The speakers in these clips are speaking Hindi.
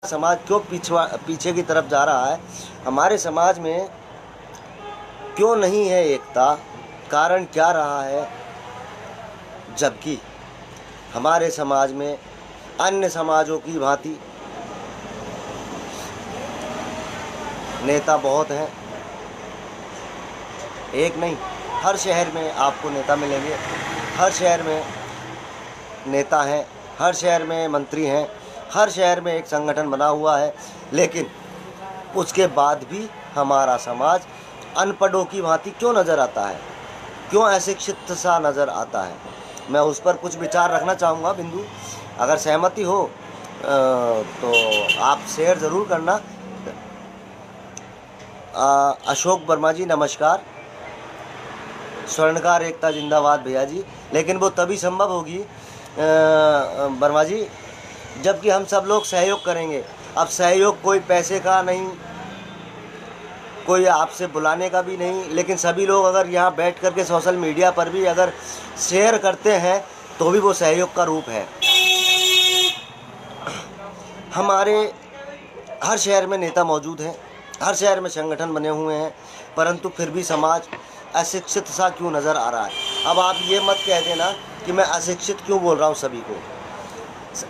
समाज क्यों पीछे की तरफ जा रहा है, हमारे समाज में क्यों नहीं है एकता, कारण क्या रहा है, जबकि हमारे समाज में अन्य समाजों की भांति नेता बहुत हैं। एक नहीं, हर शहर में आपको नेता मिलेंगे, हर शहर में नेता हैं, हर शहर में मंत्री हैं, हर शहर में एक संगठन बना हुआ है। लेकिन उसके बाद भी हमारा समाज अनपढ़ों की भांति क्यों नज़र आता है, क्यों अशिक्षित सा नज़र आता है। मैं उस पर कुछ विचार रखना चाहूँगा बिंदु, अगर सहमति हो तो आप शेयर ज़रूर करना। अशोक वर्मा जी नमस्कार। स्वर्णकार एकता जिंदाबाद भैया जी। लेकिन वो तभी संभव होगी वर्मा जी जबकि हम सब लोग सहयोग करेंगे। अब सहयोग कोई पैसे का नहीं, कोई आपसे बुलाने का भी नहीं, लेकिन सभी लोग अगर यहाँ बैठ कर के सोशल मीडिया पर भी अगर शेयर करते हैं तो भी वो सहयोग का रूप है। हमारे हर शहर में नेता मौजूद हैं, हर शहर में संगठन बने हुए हैं, परंतु फिर भी समाज अशिक्षित सा क्यों नज़र आ रहा है। अब आप ये मत कह देना कि मैं अशिक्षित क्यों बोल रहा हूँ। सभी को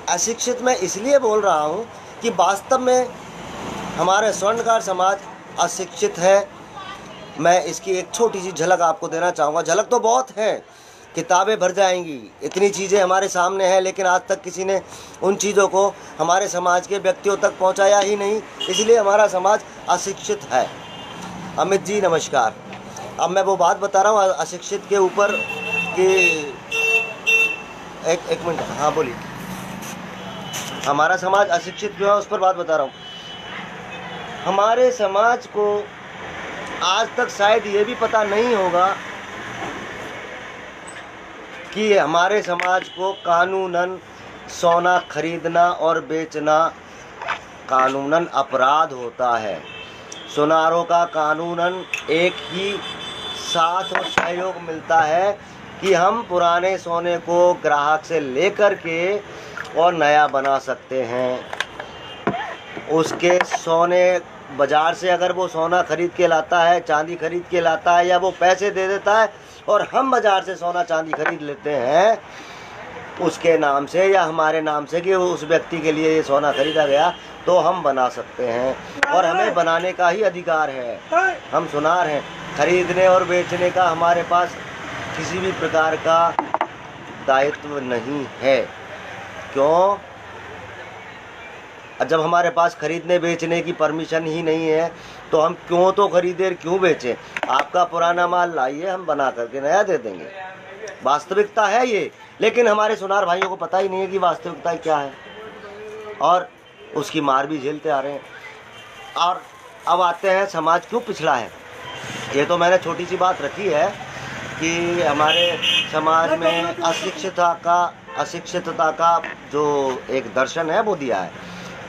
अशिक्षित मैं इसलिए बोल रहा हूँ कि वास्तव में हमारे स्वर्णकार समाज अशिक्षित है। मैं इसकी एक छोटी सी झलक आपको देना चाहूँगा। झलक तो बहुत है, किताबें भर जाएंगी, इतनी चीज़ें हमारे सामने हैं, लेकिन आज तक किसी ने उन चीज़ों को हमारे समाज के व्यक्तियों तक पहुँचाया ही नहीं, इसलिए हमारा समाज अशिक्षित है। अमित जी नमस्कार। अब मैं वो बात बता रहा हूँ अशिक्षित के ऊपर कि एक मिनट, हाँ बोलिए। हमारा समाज अशिक्षित क्यों है उस पर बात बता रहा हूँ। हमारे समाज को आज तक शायद ये भी पता नहीं होगा कि हमारे समाज को कानूनन सोना खरीदना और बेचना कानूनन अपराध होता है। सुनारों का कानूनन एक ही साथ और सहयोग मिलता है कि हम पुराने सोने को ग्राहक से लेकर के और नया बना सकते हैं। उसके सोने बाज़ार से अगर वो सोना खरीद के लाता है, चांदी खरीद के लाता है, या वो पैसे दे देता है और हम बाज़ार से सोना चांदी खरीद लेते हैं उसके नाम से या हमारे नाम से कि उस व्यक्ति के लिए ये सोना खरीदा गया, तो हम बना सकते हैं और हमें बनाने का ही अधिकार है। हम सुनार हैं, खरीदने और बेचने का हमारे पास किसी भी प्रकार का दायित्व नहीं है। क्यों? जब हमारे पास खरीदने बेचने की परमिशन ही नहीं है तो हम क्यों तो खरीदें, क्यों बेचें। आपका पुराना माल लाइए, हम बना करके नया दे देंगे। वास्तविकता है ये, लेकिन हमारे सुनार भाइयों को पता ही नहीं है कि वास्तविकता क्या है और उसकी मार भी झेलते आ रहे हैं। और अब आते हैं समाज क्यों पिछड़ा है। ये तो मैंने छोटी सी बात रखी है कि हमारे समाज में अशिक्षितता का जो एक दर्शन है वो दिया है,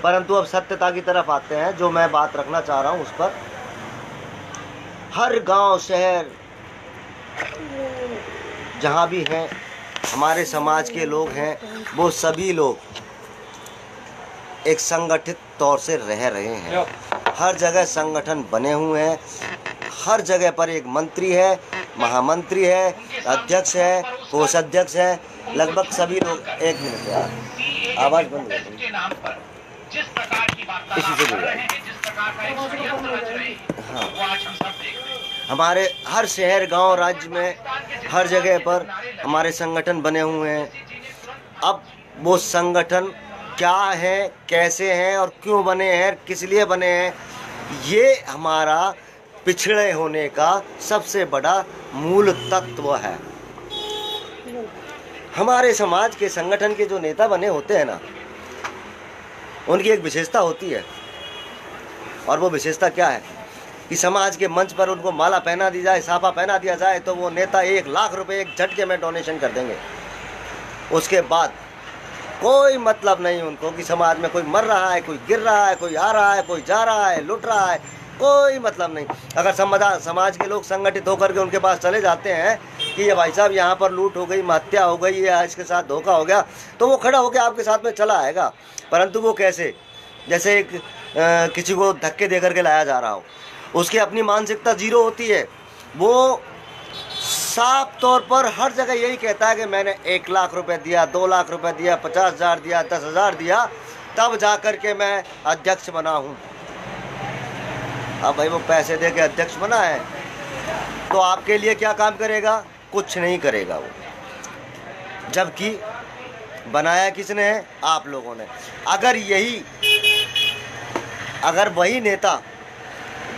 परंतु अब सत्यता की तरफ आते हैं। जो मैं बात रखना चाह रहा हूँ उस पर, हर गांव शहर जहाँ भी हैं हमारे समाज के लोग हैं, वो सभी लोग एक संगठित तौर से रह रहे हैं। हर जगह संगठन बने हुए हैं, हर जगह पर एक मंत्री है, महामंत्री है, अध्यक्ष है, कोषाध्यक्ष है, लगभग सभी लोग। एक मिनट यार, आवाज़ बंद कर दो, इसी से बोल रहा है। हाँ, हमारे हर शहर गांव राज्य में हर जगह पर हमारे संगठन बने हुए हैं। अब वो संगठन क्या है, कैसे हैं और क्यों बने हैं, किस लिए बने हैं, ये हमारा पिछड़े होने का सबसे बड़ा मूल तत्व है। हमारे समाज के संगठन के जो नेता बने होते हैं ना, उनकी एक विशेषता होती है, और वो विशेषता क्या है कि समाज के मंच पर उनको माला पहना दी जाए, साफा पहना दिया जाए, तो वो नेता 1 लाख रुपए एक झटके में डोनेशन कर देंगे। उसके बाद कोई मतलब नहीं उनको कि समाज में कोई मर रहा है, कोई गिर रहा है, कोई आ रहा है, कोई जा रहा है, लुट रहा है, कोई मतलब नहीं। अगर समाज के लोग संगठित होकर के उनके पास चले जाते हैं कि ये भाई साहब यहाँ पर लूट हो गई, हत्या हो गई, या इसके साथ धोखा हो गया, तो वो खड़ा होकर आपके साथ में चला आएगा। परंतु वो कैसे जैसे एक किसी को धक्के दे करके लाया जा रहा हो, उसकी अपनी मानसिकता जीरो होती है। वो साफ तौर पर हर जगह यही कहता है कि मैंने 1 लाख रुपए दिया, 2 लाख रुपए दिया, 50,000 दिया, 10,000 दिया, तब जा कर के मैं अध्यक्ष बना हूँ। अब भाई वो पैसे दे के अध्यक्ष बना है तो आपके लिए क्या काम करेगा? कुछ नहीं करेगा वो, जबकि बनाया किसने है? आप लोगों ने। अगर वही नेता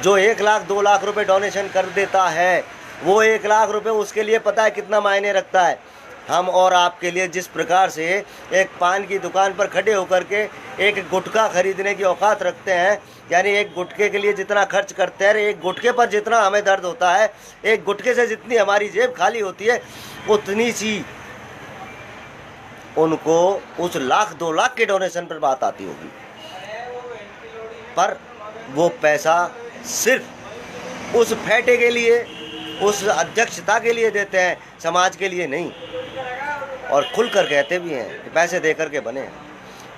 जो 1 लाख 2 लाख रुपए डोनेशन कर देता है, वो 1 लाख रुपए उसके लिए पता है कितना मायने रखता है? हम और आपके लिए जिस प्रकार से एक पान की दुकान पर खड़े होकर के एक गुटखा खरीदने की औकात रखते हैं, यानी एक गुटखे के लिए जितना खर्च करते हैं, एक गुटखे पर जितना हमें दर्द होता है, एक गुटखे से जितनी हमारी जेब खाली होती है, उतनी सी उनको उस 1 लाख 2 लाख के डोनेशन पर बात आती होगी। पर वो पैसा सिर्फ उस फेटे के लिए, उस अध्यक्षता के लिए देते हैं, समाज के लिए नहीं। और खुलकर कहते भी हैं कि पैसे दे करके बने।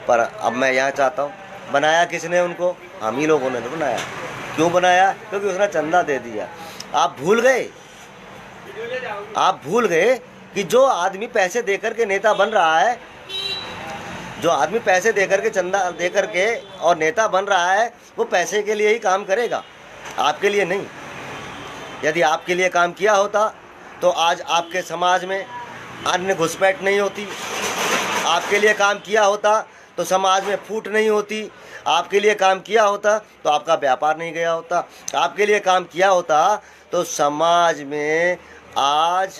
पर अब मैं यहाँ चाहता हूँ, बनाया किसने उनको? हम ही लोगों ने तो बनाया। क्यों बनाया? क्योंकि उसने चंदा दे दिया। आप भूल गए कि जो आदमी पैसे दे करके नेता बन रहा है, जो आदमी पैसे दे करके, चंदा दे करके और नेता बन रहा है, वो पैसे के लिए ही काम करेगा, आपके लिए नहीं। यदि आपके लिए काम किया होता तो आज आपके समाज में अन्य घुसपैठ नहीं होती। आपके लिए काम किया होता तो समाज में फूट नहीं होती। आपके लिए काम किया होता तो आपका व्यापार नहीं गया होता। आपके लिए काम किया होता तो समाज में आज